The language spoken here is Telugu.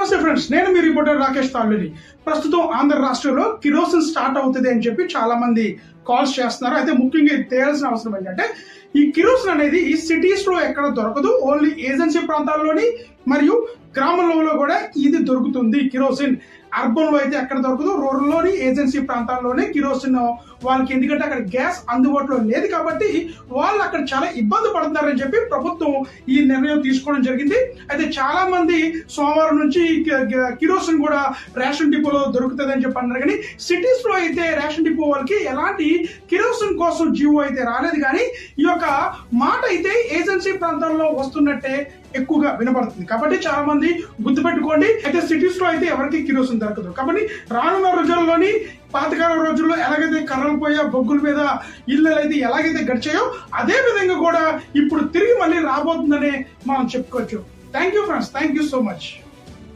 నమస్తే ఫ్రెండ్స్, నేను మీ రిపోర్టర్ రాకేష్ తాళ్ళూరి. ప్రస్తుతం ఆంధ్ర రాష్ట్రంలో కిరోసిన్ స్టార్ట్ అవుతుంది అని చెప్పి చాలా మంది కాల్స్ చేస్తున్నారు. అయితే ముఖ్యంగా తేయాల్సిన అవసరం ఏంటంటే ఈ కిరోసిన్ అనేది ఈ సిటీస్ లో ఎక్కడ దొరకదు, ఓన్లీ ఏజెన్సీ ప్రాంతాల్లోని మరియు గ్రామంలో కూడా ఇది దొరుకుతుంది. కిరోసిన్ అర్బన్ లో అయితే ఎక్కడ దొరకదు, రూరల్ లోని ఏజెన్సీ ప్రాంతాల్లోనే కిరోసిన్ వాళ్ళకి, ఎందుకంటే అక్కడ గ్యాస్ అందుబాటులో లేదు కాబట్టి వాళ్ళు అక్కడ చాలా ఇబ్బంది పడుతున్నారని చెప్పి ప్రభుత్వం ఈ నిర్ణయం తీసుకోవడం జరిగింది. అయితే చాలా మంది సోమవారం నుంచి కిరోసిన్ కూడా రేషన్ డిపోలో దొరుకుతుంది అని చెప్పి అన్నారు. కానీ సిటీస్ లో అయితే రేషన్ డిపో వాళ్ళకి ఎలాంటి కిరోసిన్ కోసం జీవో అయితే రాలేదు. కానీ ఈ యొక్క మాట అయితే ఏజెన్సీ ప్రాంతాల్లో వస్తున్నట్టే ఎక్కువగా వినపడుతుంది. కాబట్టి చాలా మంది గుర్తుపెట్టుకోండి. అయితే సిటీస్ లో అయితే ఎవరికి కిరోసిన్ దొరకదు. కాబట్టి రానున్న రోజుల్లోని పాతకాలం రోజుల్లో ఎలాగైతే కర్రలు పోయా బొగ్గుల మీద ఇళ్ళు అయితే ఎలాగైతే గడిచాయో అదే విధంగా కూడా ఇప్పుడు తిరిగి మళ్ళీ రాబోతుందని మనం చెప్పుకోవచ్చు. Thank you friends, thank you so much.